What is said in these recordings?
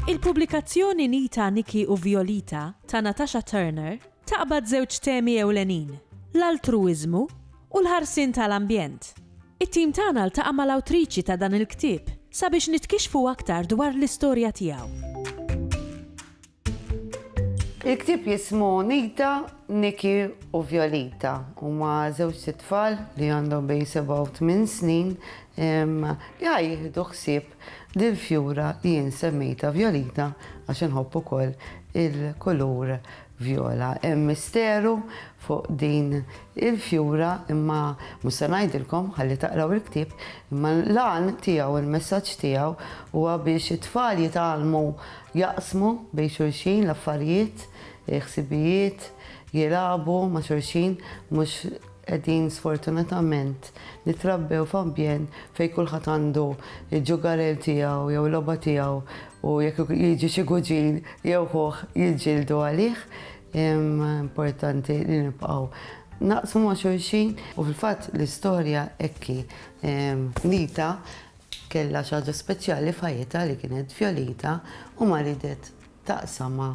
Il-pubblikazzjoni Nita, Nikki u Violita ta' Natasha Turner taqbad żewġ temi ewlenin, l-altruiżmu u l-ħarsin tal-ambjent. It-tim tagħna ltaqa' mal-awtriċi ta' dan il-ktieb sabiex nitkixfu aktar dwar l-istorja tiegħu. Il-ktieb jismu Nita, Nikki u Violita. Huma żewġ tfal li għandhom bejn 7 u 8 snin li jieħdu ħsieb dil-fjura li jien semmejta Violita għax inħobb ukoll il-kulur viola. Hemm misteru fuq din il-fjura imma mhux se ngħidilkom ħalli taqraw il-ktieb, imma l-għan tiegħu il-messaġġ tiegħu huwa biex it-tfal jitgħallmu jaqsmu bejn xulxin l-affarijiet, ħsibijiet, jilagħbu ma' xulxin mhux qegħdin sfortunatament nitrabbew f'ambjent fejn kulħadd għandu il-ġugarel tiegħu jew l-logħba tiegħu u jekk jiġi xi guġin jew ħuħ jiġġieldu għalih. Importanti li nibqgħu naqsmu ma' xulxin u fil-fatt l-istorja hekk Nita kellha xi ħaġa speċjali f'ħajjitha li kienet Violita u ma ridet taqsamha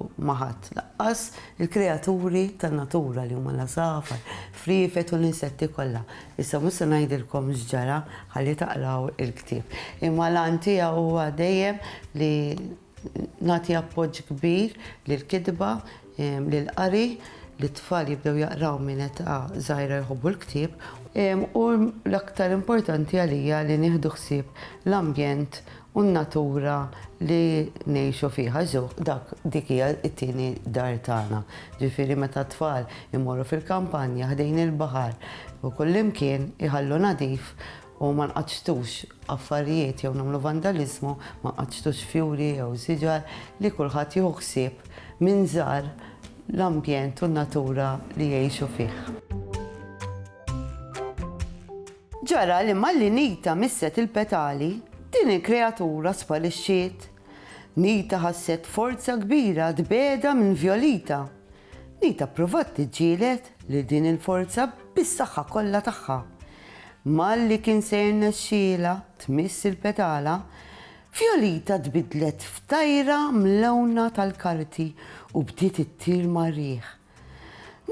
maħat. Laqqas il-kreaturi tan-natura li huma l-għasafar, frifet u l-insetti kollha. Issa mhux se ngħidilkom x'ġara ħalli taqraw il-ktieb. Imma l-għan tiegħu huwa dejjem li nagħti appoġġ kbir lill-kitba, lill-qari, li t-tfal jibdew jaqraw minn età żgħira jħobbu l-ktieb u l-aktar importanti għalija li nieħdu ħsieb l-ambjent u n-natura li ngħixu fiha dik hija t-tieni dar tagħna. Ġifieri meta t-tfal imorru fil-kampanja ħdejn il-baħar u kullimkien iħallu nadif u ma nqaċtux affarijiet jew nagħmlu vandaliżmu, ma nqaċtux fjuri jew siġar li kulħadd jieħu ħsieb minn żgħar l-ambjent u n-natura li jgħixu fih. Ġara li malli Nita misset il-petali, din il-kreatura sparixxiet. Nita ħasset forza kbira dbeda minn Violita. Nita provat tiġġieled li din il-forza bis-saħħa kollha tagħha. Malli kien se jirnexxiela tmiss il-petala, Violita tbidlet f'tajra mlewna tal-karti u bdiet ittir mar-riħ.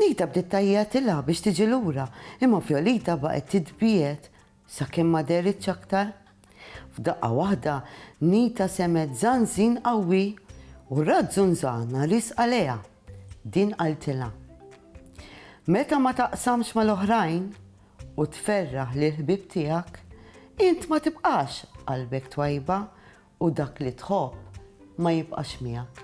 Nita bdiet tajjatilha biex tiġi lura, imma Violita baqgħet titbiet sakemm ma deritx aktar. F'daqqa waħda Nita semet żanżin qawwi u raġġunżana ris għaliha. Din qaltilha. Meta ma taqsamx mal-oħrajn u tferraħ lil ħbieb tiegħek, int ma tibqax qalbek twajba u dak li tħobb ma jibqax miegħek.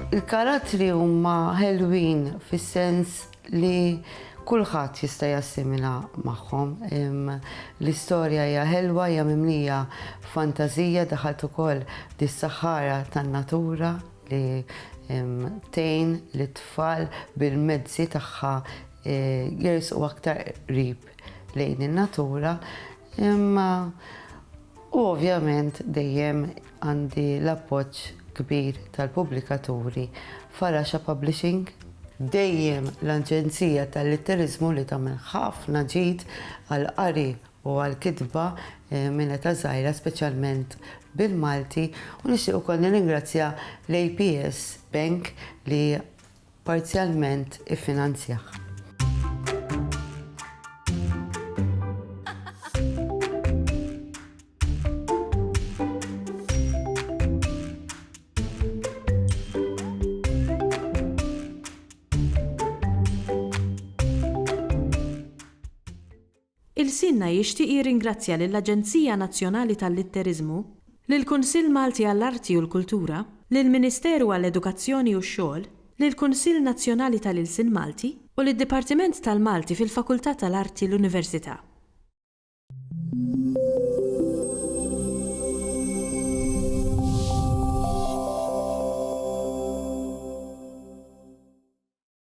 Il-karattri huma ħelwin fis-sens li kulħadd jista' jassimila magħhom. L-istorja hija ħelwa, hija mimlija fantażija, daħalt ukoll dis-saħħara tan-natura li tgħin lit-tfal bil-mezzi tagħha jersqu aktar qrib lejn in-natura. Imma ovvjament dejjem għandi l-appoġġ kbir tal-pubblikaturi Farasha Publishing, dejjem l-Aġenzija tal-Litterizmu li tagħmel ħafna ġid għall-qari u għall-kitba minn età żgħira speċjalment bil-Malti u nixtieq ukoll nirringrazzja l-APS Bank li parzjalment iffinanzjah. Il-Sinna jixtieq jirringrazzja lill-Aġenzija Nazzjonali tal-Litterizmu, lill-Kunsill Malti għall-Arti u l-Kultura, lill-Ministeru għall-Edukazzjoni u x-Xogħol, lill-Kunsill Nazzjonali tal-Ilsien Malti u lid-Dipartiment tal-Malti fil-Fakultà tal-Arti l-Università.